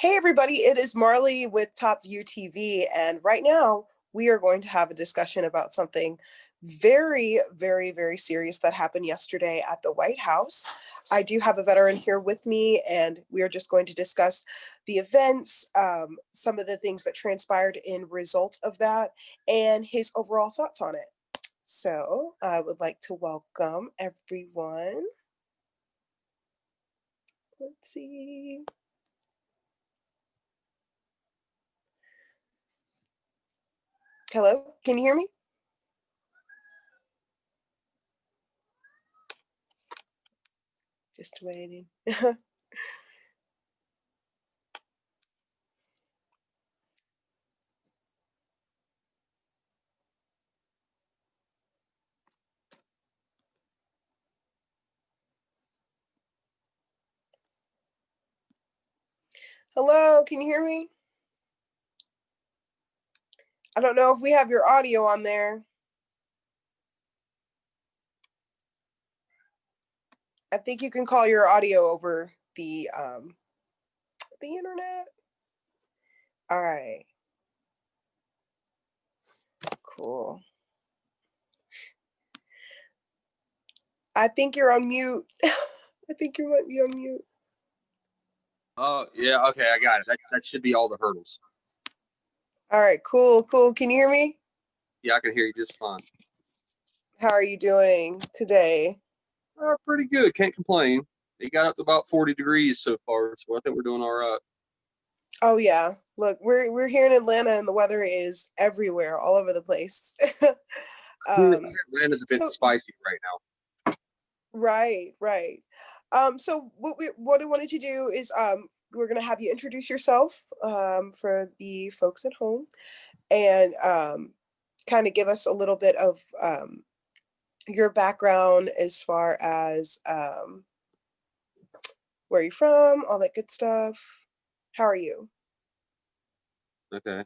Hey everybody, it is Marley with Top View TV, and right now we are going to have a discussion about something very serious that happened yesterday at the White House. I do have a veteran here with me, and we are just going to discuss the events, some of the things that transpired in result of that, and his overall thoughts on it. So I would like to welcome everyone. Let's see. Hello, can you hear me? Just waiting. Hello, can you hear me? I don't know if we have your audio on there. I think you can call your audio over the internet. All right. Cool. I think you're on mute. I think you might be on mute. Oh, yeah, okay, I got it. That should be all the hurdles. All right, cool. Can you hear me? Yeah, I can hear you just fine. How are you doing today? Pretty good. Can't complain. It got up to about 40 degrees so far, so I think we're doing all right. Oh yeah. Look, we're here in Atlanta and the weather is everywhere, all over the place. Atlanta's a bit spicy right now. Right. So what I wanted to do is we're gonna have you introduce yourself for the folks at home, and kind of give us a little bit of your background as far as where you're from, all that good stuff. How are you? Okay.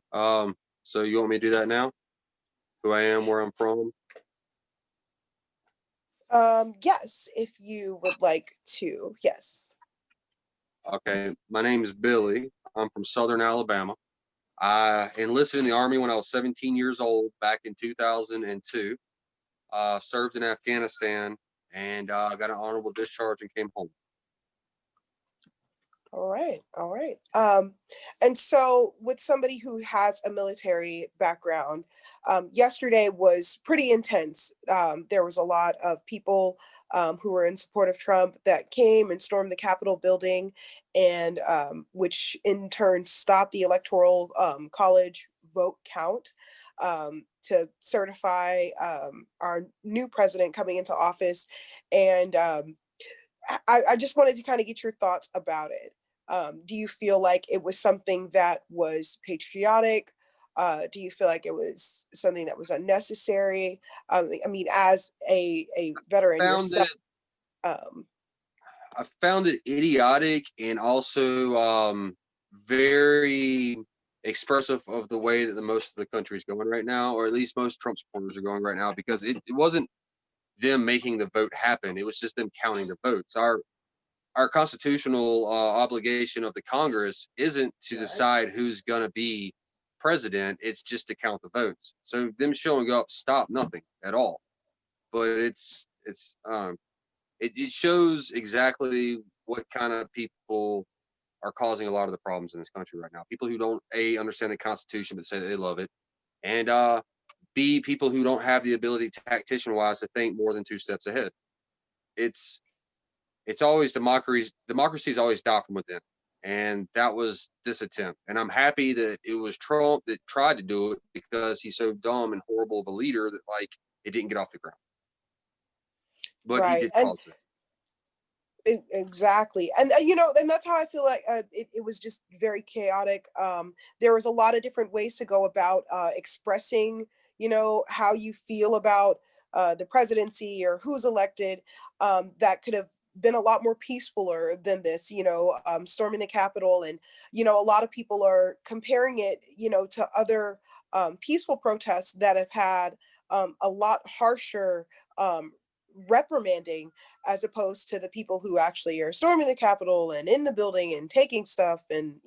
So you want me to do that now? Who I am, where I'm from? Yes, if you would like to. Yes. Okay. My name is Billy. I'm from Southern Alabama. I enlisted in the Army when I was 17 years old back in 2002. Served in Afghanistan and got an honorable discharge and came home. All right. And so with somebody who has a military background, yesterday was pretty intense. There was a lot of people who were in support of Trump that came and stormed the Capitol building, and which in turn stopped the electoral college vote count to certify our new president coming into office. And I just wanted to kind of get your thoughts about it. Do you feel like it was something that was patriotic? Do you feel like it was something that was unnecessary? I mean, as a veteran Found yourself, it um, I found it idiotic and also very expressive of the way that the most of the country is going right now, or at least most Trump supporters are going right now, because it wasn't them making the vote happen. It was just them counting the votes. Our constitutional obligation of the Congress isn't to decide who's going to be president. It's just to count the votes. So them showing up stop nothing at all. But it shows exactly what kind of people are causing a lot of the problems in this country right now. People who don't understand the Constitution but say that they love it, and B, people who don't have the ability tactician wise to think more than two steps ahead. It's always democracy's always died from within, and that was this attempt. And I'm happy that it was Trump that tried to do it, because he's so dumb and horrible of a leader that it didn't get off the ground. But he right? did And cause it. exactly, and and that's how I feel like it was just very chaotic. There was a lot of different ways to go about expressing, how you feel about the presidency or who's elected. That could have been a lot more peacefuler than this, storming the Capitol. And a lot of people are comparing it, to other peaceful protests that have had a lot harsher reprimanding, as opposed to the people who actually are storming the Capitol and in the building and taking stuff, and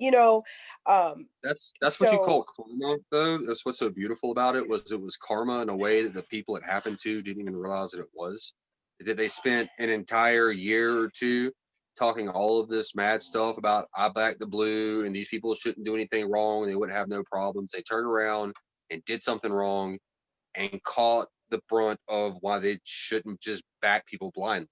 That's what you call so karma, though. That's what's so beautiful about it was karma in a way that the people it happened to didn't even realize that it was. That they spent an entire year or two talking all of this mad stuff about I back the blue and these people shouldn't do anything wrong and they wouldn't have no problems. They turned around and did something wrong and caught the brunt of why they shouldn't just back people blindly.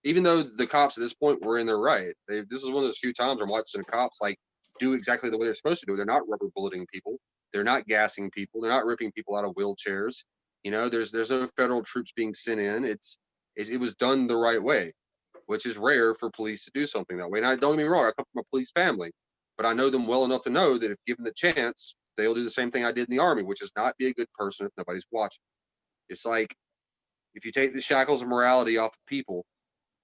Even though the cops at this point were in their right. This is one of those few times I'm watching the cops like do exactly the way they're supposed to do. They're not rubber bulleting people. They're not gassing people. They're not ripping people out of wheelchairs. There's no federal troops being sent in. It was done the right way, which is rare for police to do something that way. And I don't get me wrong, I come from a police family, but I know them well enough to know that if given the chance, they'll do the same thing I did in the army, which is not be a good person if nobody's watching. It's like if you take the shackles of morality off of people,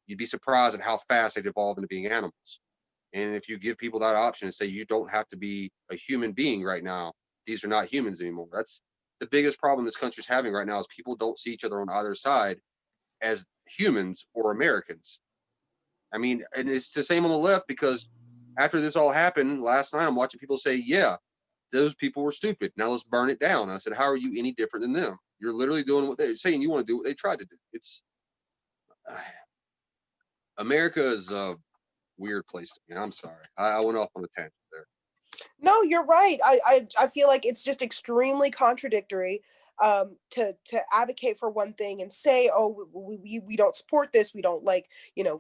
you'd be surprised at how fast they'd evolve into being animals. And if you give people that option and say you don't have to be a human being right now, these are not humans anymore. That's the biggest problem this country's having right now is people don't see each other on either side as humans or Americans. I mean, and it's the same on the left because after this all happened last night, I'm watching people say, yeah, those people were stupid. Now let's burn it down. And I said, how are you any different than them? You're literally doing what they're saying. You want to do what they tried to do. It's America is a weird place to be. I'm sorry. I went off on a tangent there. No, you're right. I feel like it's just extremely contradictory, to advocate for one thing and say, oh, we don't support this, we don't like,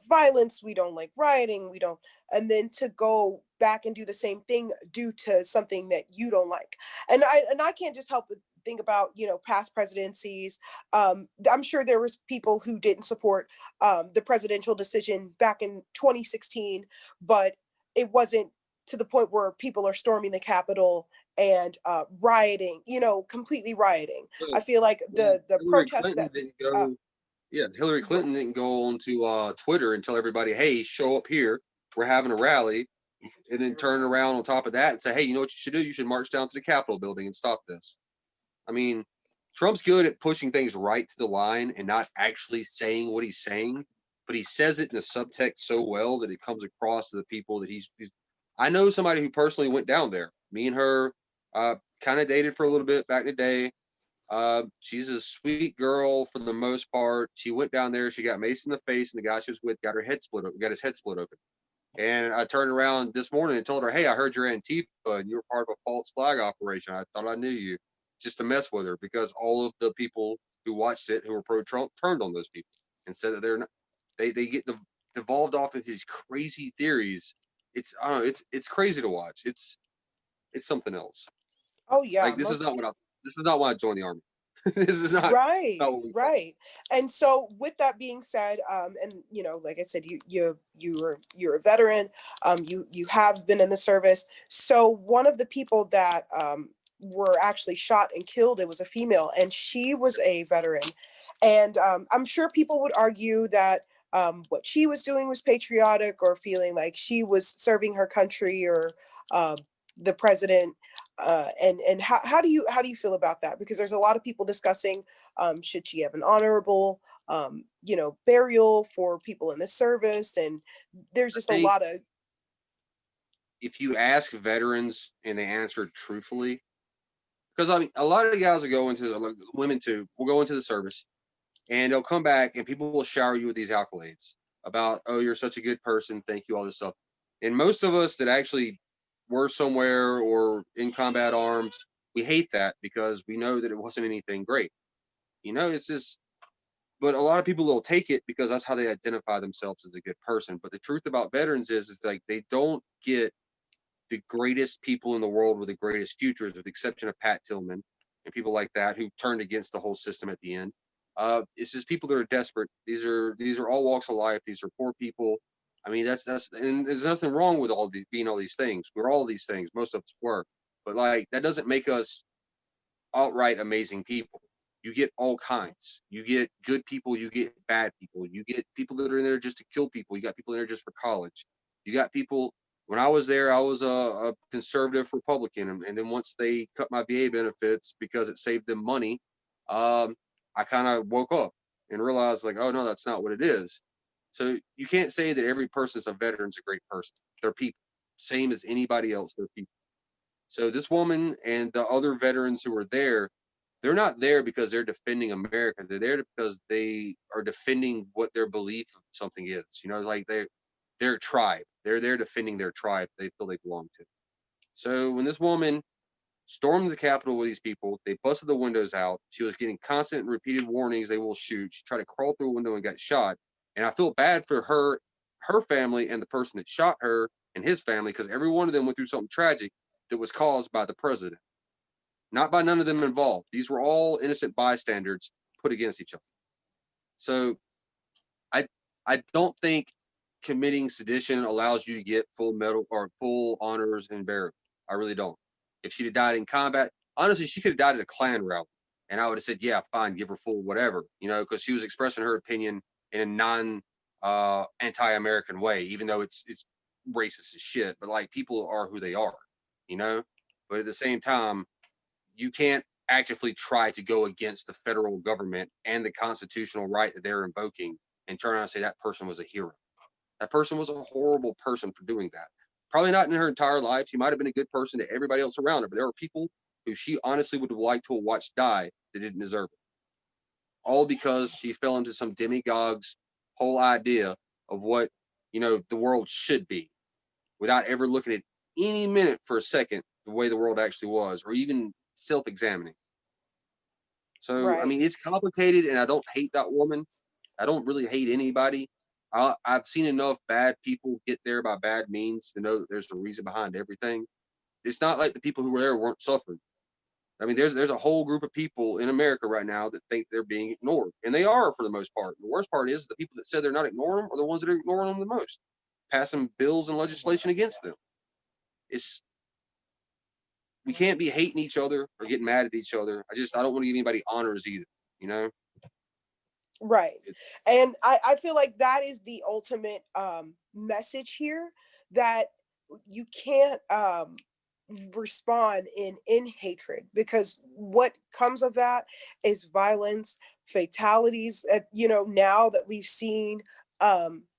violence, we don't like rioting, we don't, and then to go back and do the same thing due to something that you don't like. And I can't just help but think about, past presidencies. I'm sure there was people who didn't support the presidential decision back in 2016, but it wasn't to the point where people are storming the Capitol and rioting, completely rioting. I Well, feel like well, the Hillary protests Clinton that didn't uh, go. Yeah, Hillary Clinton didn't go on to Twitter and tell everybody, "Hey, show up here. We're having a rally," and then turn around on top of that and say, "Hey, you know what you should do? You should march down to the Capitol building and stop this." I mean, Trump's good at pushing things right to the line and not actually saying what he's saying, but he says it in the subtext so well that it comes across to the people that he's. I know somebody who personally went down there. Me and her kind of dated for a little bit back in the day. She's a sweet girl for the most part. She went down there. She got maced in the face, and the guy she was with got got his head split open. And I turned around this morning and told her, "Hey, I heard you're Antifa and you were part of a false flag operation. I thought I knew you," just to mess with her because all of the people who watched it who were pro-Trump turned on those people and said that they're not. They get devolved off into these crazy theories. I don't know. It's crazy to watch. It's something else. oh yeah, Like most this is not why I joined the army. This is not right, what we fought. right. And so with that being said, and like I said, you're a veteran, you have been in the service. So one of the people that were actually shot and killed, it was a female, and she was a veteran. And I'm sure people would argue that what she was doing was patriotic, or feeling like she was serving her country, or um, the president. And how do you feel about that? Because there's a lot of people discussing, should she have an honorable burial for people in the service, and there's I just a think lot of if you ask veterans and they answer truthfully, because I mean, a lot of the guys will go into like, women too will go into the service and they'll come back and people will shower you with these accolades about, oh, you're such a good person, thank you, all this stuff. And most of us that actually were somewhere or in combat arms, we hate that because we know that it wasn't anything great. It's just, but a lot of people will take it because that's how they identify themselves as a good person. But the truth about veterans is like they don't get the greatest people in the world with the greatest futures, with the exception of Pat Tillman and people like that who turned against the whole system at the end. It's just people that are desperate. These are all walks of life. These are poor people. I mean, that's and there's nothing wrong with all these being all these things. We're all these things. Most of us were, but like that doesn't make us outright amazing people. You get all kinds. You get good people. You get bad people. You get people that are in there just to kill people. You got people in there just for college. You got people. When I was there, I was a conservative Republican, and then once they cut my VA benefits because it saved them money, I kind of woke up and realize like, oh no, that's not what it is. So you can't say that every person that's a veteran's a great person. They're people, same as anybody else. They're people. So this woman and the other veterans who are there, they're not there because they're defending America. They're there because they are defending what their belief of something is. You know, like their tribe. They're there defending their tribe they feel they belong to. So when this woman stormed the Capitol with these people, they busted the windows out. She was getting constant and repeated warnings they will shoot. She tried to crawl through a window and got shot. And I feel bad for her family, and the person that shot her and his family, because every one of them went through something tragic that was caused by the president, not by none of them involved. These were all innocent bystanders put against each other. So I I don't think committing sedition allows you to get full medal or full honors and burial. I really don't. If she'd have died in combat, honestly, she could have died at a Klan rally, and I would have said, yeah, fine, give her full whatever, you know, because she was expressing her opinion in a non anti-American way, even though it's racist as shit. But like, people are who they are, you know. But at the same time, you can't actively try to go against the federal government and the constitutional right that they're invoking and turn around and say that person was a hero. That person was a horrible person for doing that. Probably not in her entire life. She might have been a good person to everybody else around her, but there are people who she honestly would have liked to have watched die that didn't deserve it. All because she fell into some demagogue's whole idea of what, you know, the world should be, without ever looking at any minute for a second the way the world actually was, or even self-examining. So, I Right. mean, it's complicated, and I don't hate that woman. I don't really hate anybody. I've seen enough bad people get there by bad means to know that there's a reason behind everything. It's not like the people who were there weren't suffering. I mean, there's a whole group of people in America right now that think they're being ignored, and they are for the most part. The worst part is the people that said they're not ignoring them are the ones that are ignoring them the most, passing bills and legislation against them. It's We can't be hating each other or getting mad at each other. I don't want to give anybody honors either. You know, Right. it, And I feel like that is the ultimate message here, that you can't respond in hatred, because what comes of that is violence, fatalities, you know, now that we've seen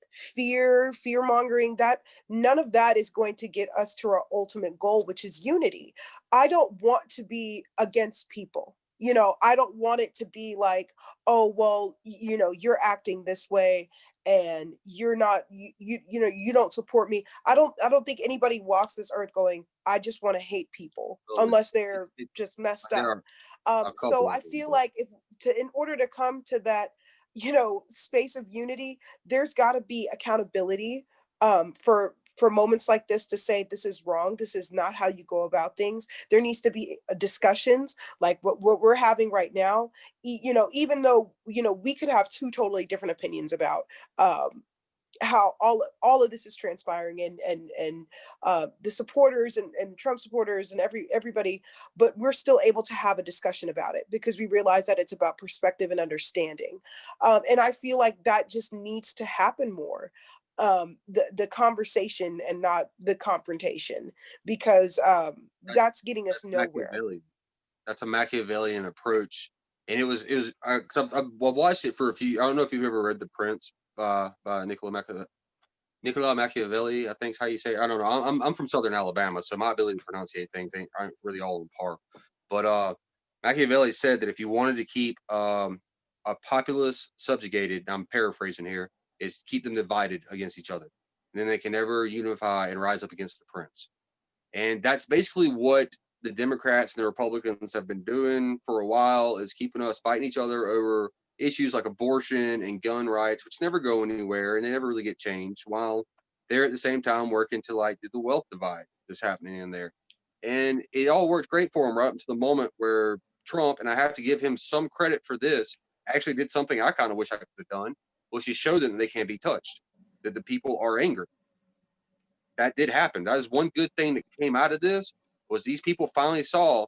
fear mongering, that none of that is going to get us to our ultimate goal, which is unity. I don't want to be against people. You know, I don't want it to be like, oh well, you know, you're acting this way and you're not, you know, you don't support me. I don't think anybody walks this earth going, I just want to hate people, well, unless they're it's just messed there up. are a So couple I of them, feel but like, if to in order to come to that, you know, space of unity, there's got to be accountability, for moments like this, to say this is wrong, this is not how you go about things. There needs to be discussions like what we're having right now. You know, even though, you know, we could have two totally different opinions about how all of this is transpiring, and the supporters and Trump supporters and everybody, but we're still able to have a discussion about it because we realize that it's about perspective and understanding. And I feel like that just needs to happen more. The conversation and not the confrontation, because that's that's getting us that's nowhere. Machiavellian. That's a Machiavellian approach, and I've watched it for a few. I don't know if you've ever read The Prince by Nicola Machiavelli, I think is how you say it. I don't know. I'm from Southern Alabama, so my ability to pronunciate things aren't really all on par. But Machiavelli said that if you wanted to keep a populace subjugated, I'm paraphrasing here, is keep them divided against each other. And then they can never unify and rise up against the prince. And that's basically what the Democrats and the Republicans have been doing for a while, is keeping us fighting each other over issues like abortion and gun rights, which never go anywhere and they never really get changed, while they're at the same time working to like the wealth divide that's happening in there. And it all worked great for them right up to the moment where Trump, and I have to give him some credit for this, actually did something I kind of wish I could have done, which is show them that they can't be touched, that the people are angry. That did happen. That is one good thing that came out of this, was these people finally saw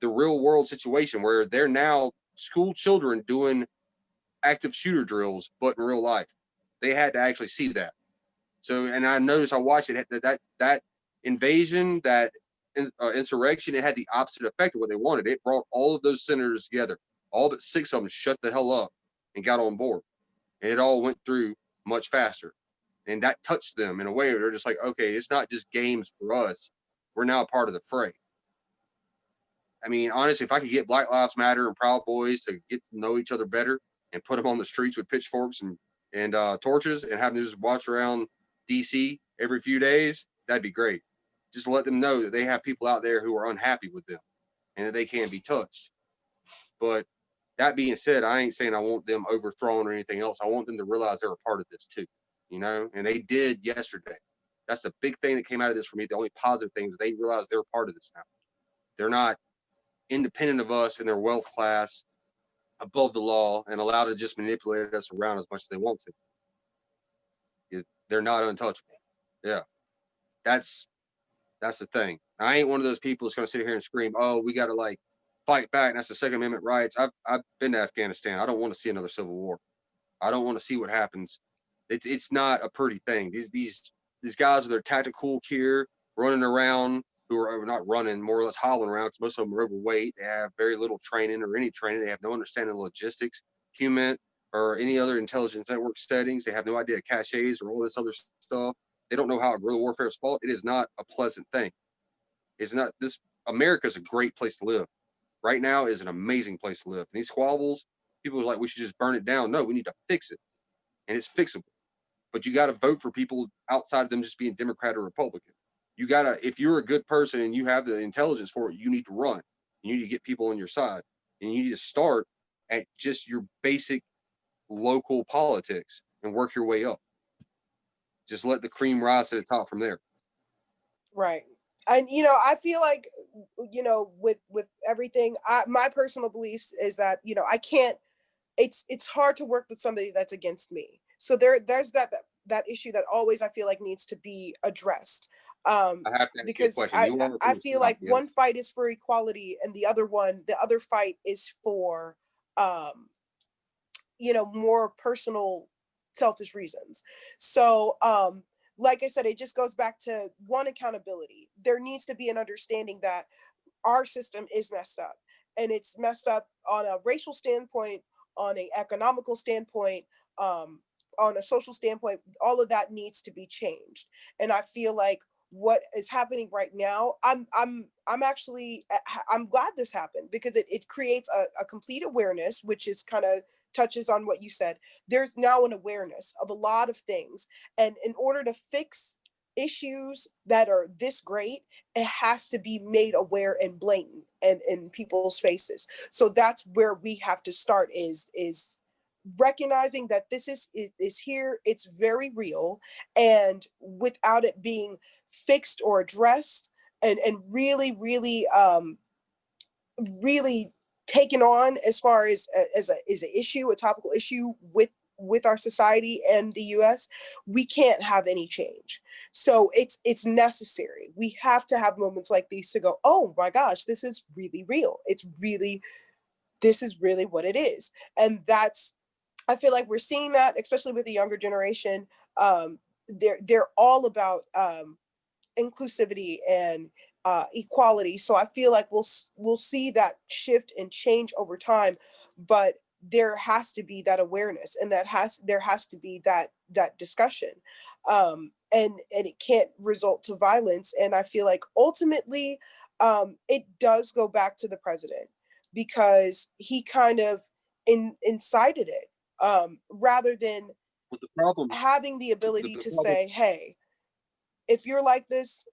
the real world situation where they're now school children doing active shooter drills, but in real life. They had to actually see that. So, and I noticed, I watched it, that invasion, that insurrection, it had the opposite effect of what they wanted. It brought all of those senators together. All but 6 of them shut the hell up and got on board. And it all went through much faster. And that touched them in a way where they're just like, okay, it's not just games for us. We're now a part of the fray. I mean, honestly, if I could get Black Lives Matter and Proud Boys to get to know each other better and put them on the streets with pitchforks and torches and have them just watch around DC every few days, that'd be great. Just let them know that they have people out there who are unhappy with them and that they can't be touched. But that being said, I ain't saying I want them overthrown or anything else. I want them to realize they're a part of this too, you know, and they did yesterday. That's the big thing that came out of this for me. The only positive thing is they realize they're a part of this now. They're not independent of us in their wealth class, above the law, and allowed to just manipulate us around as much as they want to. They're not untouchable. Yeah, that's the thing. I ain't one of those people that's going to sit here and scream, "Oh, we got to like fight back." And that's the Second Amendment rights. I've been to Afghanistan. I don't want to see another civil war. I don't want to see what happens. It's not a pretty thing. These guys with their tactical gear running around, who are not running, more or less hobbling around, because most of them are overweight. They have very little training or any training. They have no understanding of logistics, human, or any other intelligence network settings. They have no idea of caches or all this other stuff. They don't know how guerrilla warfare is fought. It is not a pleasant thing. It's not this. America is a great place to live. Right now is an amazing place to live. And these squabbles, people are like, we should just burn it down. No, we need to fix it. And it's fixable. But you got to vote for people outside of them just being Democrat or Republican. You got to, if you're a good person and you have the intelligence for it, you need to run. You need to get people on your side. And you need to start at just your basic local politics and work your way up. Just let the cream rise to the top from there. Right. And I feel like with everything, my personal beliefs is that I can't. It's hard to work with somebody that's against me. So there's that issue that always I feel like needs to be addressed. I have to ask you a Because question. You are I from the feel South, like yes? one fight is for equality and the other fight is for more personal, selfish reasons. So like I said, it just goes back to one, accountability. There needs to be an understanding that our system is messed up, and it's messed up on a racial standpoint, on an economical standpoint, on a social standpoint. All of that needs to be changed. And I feel like what is happening right now, I'm actually, I'm glad this happened, because it creates a complete awareness, which is kind of touches on what you said. There's now an awareness of a lot of things, and in order to fix issues that are this great, it has to be made aware and blatant and in people's faces. So that's where we have to start, is recognizing that this is here, it's very real, and without it being fixed or addressed, and really taken on as far as an issue, a topical issue with our society and the US, we can't have any change. So it's necessary. We have to have moments like these to go, oh my gosh, this is really real. This is really what it is. And that's, I feel like we're seeing that, especially with the younger generation. They're all about inclusivity and equality. So I feel like we'll see that shift and change over time, but there has to be that awareness, and there has to be that discussion, and it can't result to violence. And I feel like ultimately, it does go back to the president, because he kind of incited it, rather than But the problem, having the the, ability the to problem, say, hey, if you're like this,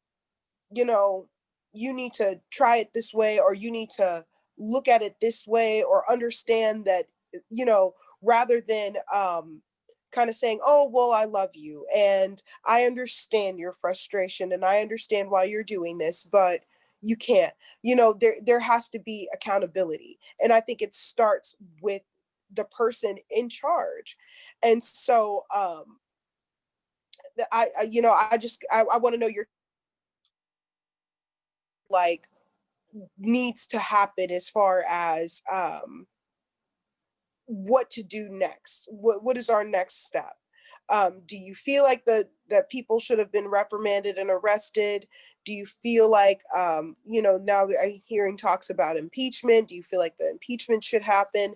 you know, you need to try it this way, or you need to look at it this way, or understand that, rather than kind of saying, oh, well, I love you and I understand your frustration and I understand why you're doing this, but you can't. There has to be accountability. And I think it starts with the person in charge. And so I want to know your, like, needs to happen as far as what to do next. What is our next step? Do you feel like that people should have been reprimanded and arrested? Do you feel like, now that I'm hearing talks about impeachment, do you feel like the impeachment should happen?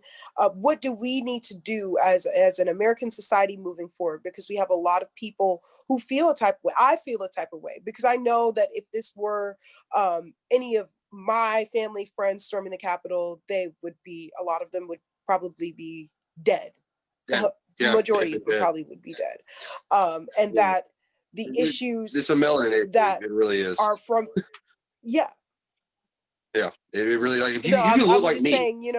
What do we need to do as an American society moving forward? Because we have a lot of people who feel a type of way. I feel a type of way because I know that if this were any of my family friends storming the Capitol, a lot of them would probably be dead. Yeah, yeah, Majority definitely did. probably would be dead. And Yeah. that the issues It's a melanin issue. that It really is. are from, yeah. Yeah, it really, like, if you No, you can look I'm like just me. saying,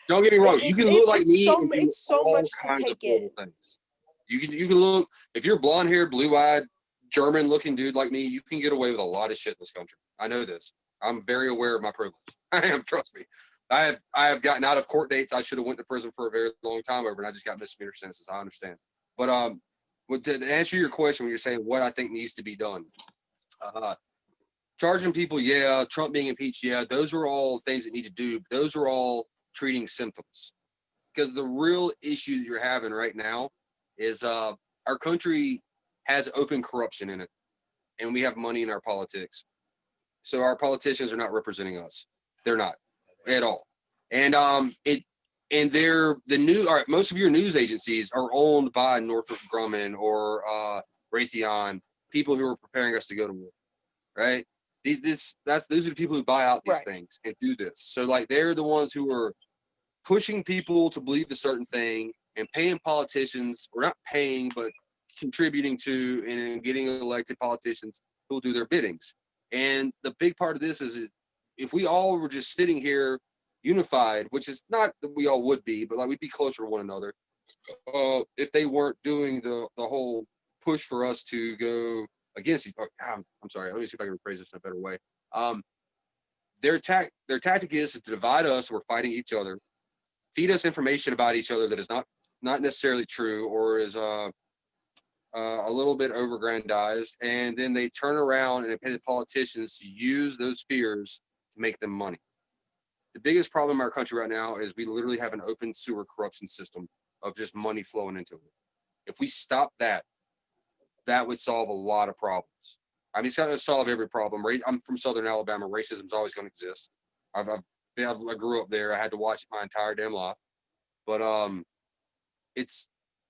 Don't get me wrong. You can look like me and do it's so all much to kinds of take in. horrible things. You can look, if you're blonde haired, blue eyed, German looking dude like me, you can get away with a lot of shit in this country. I know this. I'm very aware of my privilege. I am, trust me. I have gotten out of court dates I should have went to prison for a very long time over, and I just got misdemeanor sentences. I understand. But to answer your question, when you're saying what I think needs to be done, charging people, yeah. Trump being impeached, yeah. Those are all things that need to do. Those are all treating symptoms. Because the real issue that you're having right now is our country has open corruption in it, and we have money in our politics. So our politicians are not representing us. They're not at all. And most of your news agencies are owned by Northrop Grumman or Raytheon, people who are preparing us to go to war, right? Those are the people who buy out these Right. things and do this. So like they're the ones who are pushing people to believe a certain thing and paying politicians, or not paying, but contributing to and getting elected politicians who will do their biddings. And the big part of this is if we all were just sitting here unified, which is not that we all would be, but like we'd be closer to one another, if they weren't doing the whole push for us to go against. I'm sorry. Let me see if I can rephrase this in a better way. Their tactic is to divide us. We're fighting each other, feed us information about each other that is not necessarily true or is a little bit overgrandized, and then they turn around and pay the politicians to use those fears to make them money. The biggest problem in our country right now is we literally have an open sewer corruption system of just money flowing into it. If we stop that, that would solve a lot of problems. I mean, it's not going to solve every problem. I'm from Southern Alabama. Racism is always going to exist. I grew up there. I had to watch it my entire damn life. But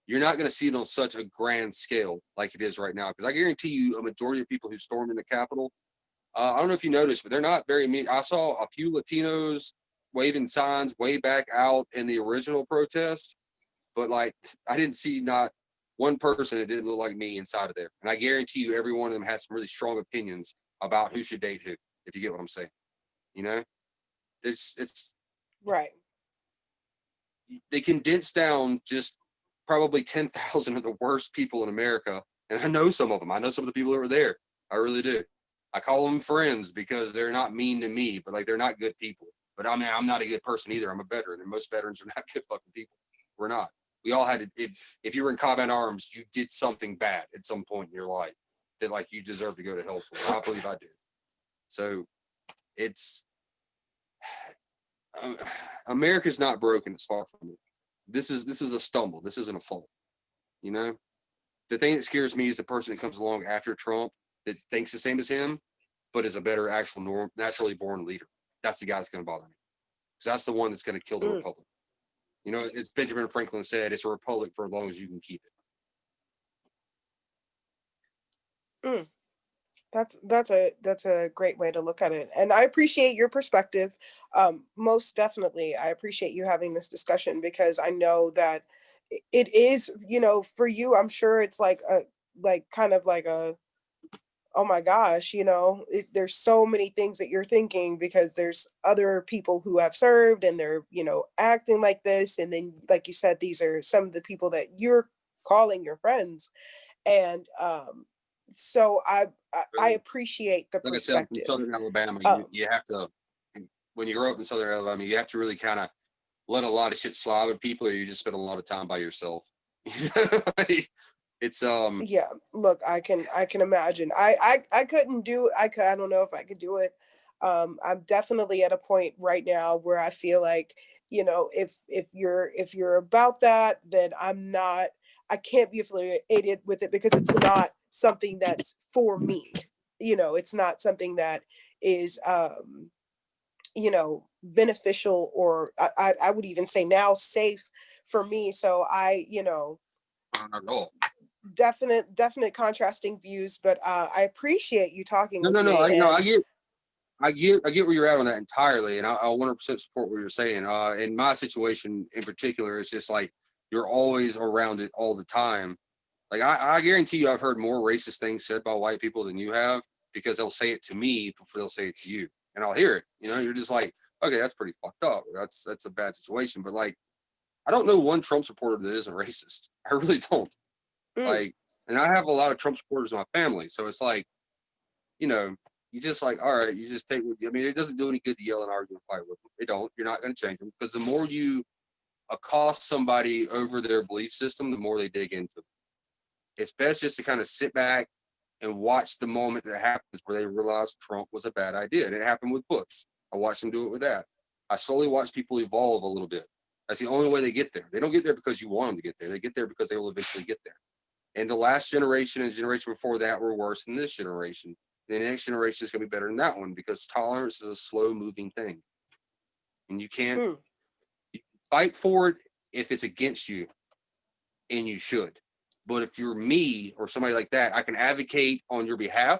you're not going to see it on such a grand scale like it is right now. Because I guarantee you, a majority of people who stormed in the Capitol, I don't know if you noticed, but they're not very mean. I saw a few Latinos waving signs way back out in the original protest, but like I didn't see not one person that didn't look like me inside of there. And I guarantee you, every one of them had some really strong opinions about who should date who. If you get what I'm saying, you know, it's Right. they condense down just probably 10,000 of the worst people in America. And I know some of them. I know some of the people that were there. I really do. I call them friends because they're not mean to me, but like they're not good people. But I mean, I'm not a good person either. I'm a veteran, and most veterans are not good fucking people. We're not. We all had to. If you were in combat arms, you did something bad at some point in your life that like you deserve to go to hell for. I believe I did. So it's America's not broken. It's far from it. This is a stumble. This isn't a fall. You know, the thing that scares me is the person that comes along after Trump that thinks the same as him, but is a better actual naturally born leader. That's the guy that's going to bother me. Because that's the one that's going to kill the republic. You know, as Benjamin Franklin said, it's a republic for as long as you can keep Mm. That's a great way to look at it, and I appreciate your perspective. Most definitely, I appreciate you having this discussion because I know that it is, for you. I'm sure it's like kind of like a, oh my gosh, there's so many things that you're thinking because there's other people who have served and they're, acting like this. And then, like you said, these are some of the people that you're calling your friends. And so I it. appreciate the Like I said, I'm from perspective. Southern Alabama. Um, You have to, when you grow up in Southern Alabama, you have to really kind of let a lot of shit slide with people, or you just spend a lot of time by yourself. It's yeah, look, I can imagine. I couldn't do I don't know if I could do it. I'm definitely at a point right now where I feel like, if you're about that, then I'm not. I can't be affiliated with it because it's not something that's for me. It's not something that is beneficial, or I would even say now safe for me. So Not at all. definite contrasting views, but I appreciate you talking No, with no, no. me. I know. And I get where you're at on that entirely, and I 100% support what you're saying. In my situation in particular, it's just like you're always around it all the time. Like I guarantee you, I've heard more racist things said by white people than you have, because they'll say it to me before they'll say it to you, and I'll hear it. You're just like, okay, that's pretty fucked up. That's a bad situation. But like, I don't know one Trump supporter that isn't racist. I really don't. mm, Like, and I have a lot of Trump supporters in my family, so it's like, you know, you just like, all right, you just take. I mean, it doesn't do any good to yell and argue and fight with them. They don't. You're not going to change them, because the more you accost somebody over their belief system, the more they dig into it. It's best just to kind of sit back and watch the moment that happens where they realize Trump was a bad idea. And it happened with Bush. I watched them do it with that. I slowly watch people evolve a little bit. That's the only way they get there. They don't get there because you want them to get there. They get there because they will eventually get there. And the last generation and the generation before that were worse than this generation. The next generation is going to be better than that one, because tolerance is a slow moving thing. And you can't mm, fight for it if it's against you, and you should. But if you're me or somebody like that, I can advocate on your behalf.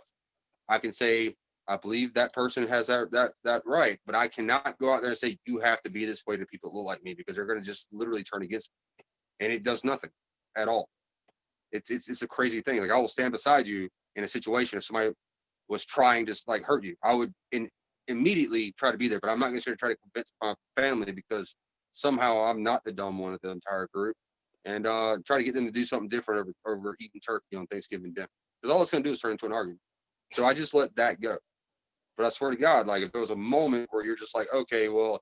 I can say, I believe that person has that right, but I cannot go out there and say you have to be this way to people that look like me, because they're going to just literally turn against me, and it does nothing at all. It's a crazy thing. Like, I will stand beside you in a situation if somebody was trying to like hurt you. I would immediately try to be there, but I'm not going to try to convince my family, because somehow I'm not the dumb one of the entire group, and try to get them to do something different over eating turkey on Thanksgiving dinner, because all it's going to do is turn into an argument. So I just let that go. But I swear to God, like, if there was a moment where you're just like, okay, well,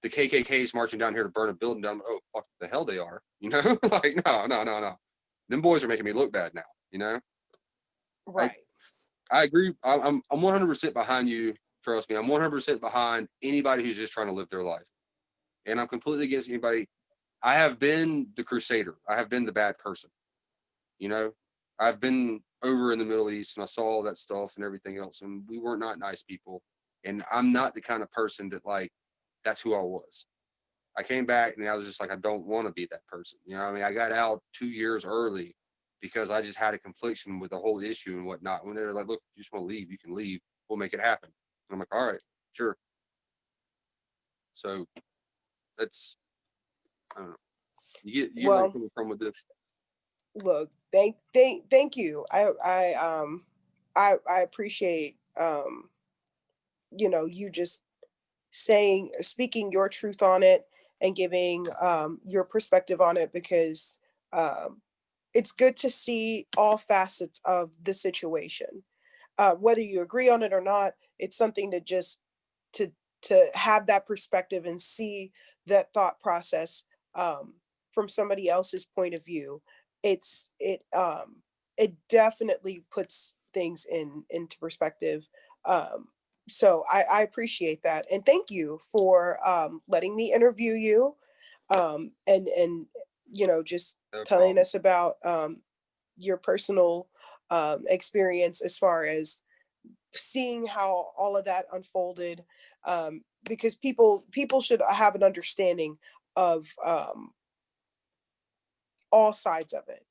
the KKK is marching down here to burn a building down, oh, fuck the hell they are, like, no, no, no, no. Them boys are making me look bad now. I, right. I agree. I'm 100% behind you. Trust me. I'm 100% behind anybody who's just trying to live their life. And I'm completely against anybody. I have been the crusader. I have been the bad person. You know, I've been over in the Middle East, and I saw all that stuff and everything else, and we were not nice people. And I'm not the kind of person that, like, that's who I was. I came back and I was just like, I don't want to be that person. I mean, I got out 2 years early because I just had a confliction with the whole issue and whatnot. When they're like, look, if you just want to leave, you can leave. We'll make it happen. And I'm like, all right, sure. So that's, I don't know. You get where I'm Well, coming from with this. look, thank you. I appreciate you just speaking your truth on it, and giving your perspective on it, because um it's good to see all facets of the situation. Whether you agree on it or not, it's something to just to have that perspective and see that thought process from somebody else's point of view. It definitely puts things into perspective. Um, so I appreciate that, and thank you for letting me interview you, and just No telling problem. us about your personal experience as far as seeing how all of that unfolded, because people should have an understanding of all sides of it,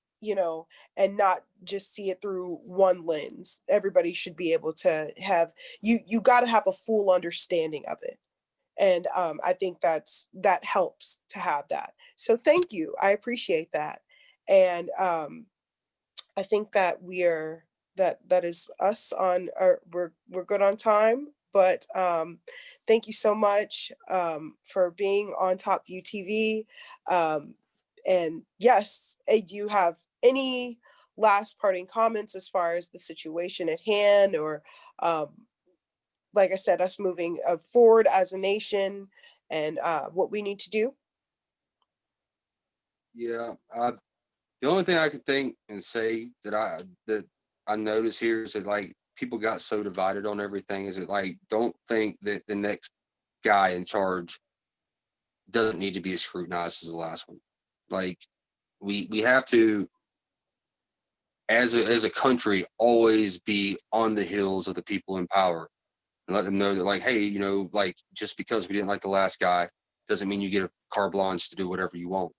and not just see it through one lens. Everybody should be able to have, you got to have a full understanding of it. And I think that helps to have that. So thank you, I appreciate that. And I think that that is us on our, we're good on time. But thank you so much for being on Top View TV. Um, and yes, do you have any last parting comments as far as the situation at hand, or um, like I said, us moving forward as a nation, and what we need to do? Yeah. The only thing I could think and say that I notice here is that, like, people got so divided on everything, is that, like, don't think that the next guy in charge doesn't need to be as scrutinized as the last one. Like, we have to, as a country, always be on the heels of the people in power and let them know that, like, hey, you know, like, just because we didn't like the last guy doesn't mean you get a carte blanche to do whatever you want.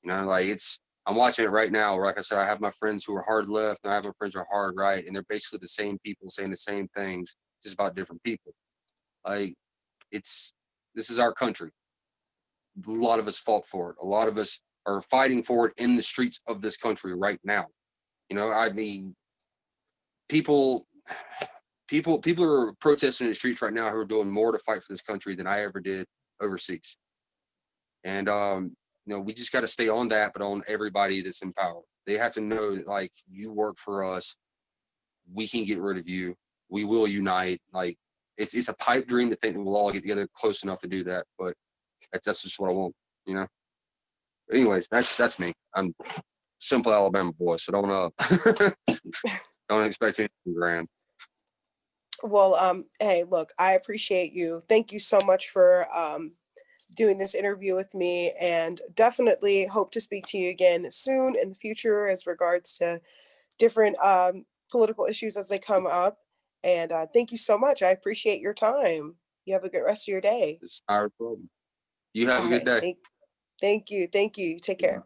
You know, like, I'm watching it right now. Like I said, I have my friends who are hard left and I have my friends who are hard right, and they're basically the same people saying the same things, just about different people. Like, this is our country. A lot of us fought for it. A lot of us are fighting for it in the streets of this country right now. You know, I mean, people people are protesting in the streets right now who are doing more to fight for this country than I ever did overseas. And you know, we just got to stay on that, but on everybody that's in power. They have to know that, like, you work for us, we can get rid of you. We will unite. Like, it's a pipe dream to think that we'll all get together close enough to do that, but that's just what I want, you know. But anyways, that's me. I'm simple Alabama boy, so don't expect anything grand. Well, hey, look, I appreciate you. Thank you so much for doing this interview with me, and definitely hope to speak to you again soon in the future as regards to different political issues as they come up. And thank you so much. I appreciate your time. You have a good rest of your day. It's not a problem. You have All a good right. day. Thank you. Thank you. Take care.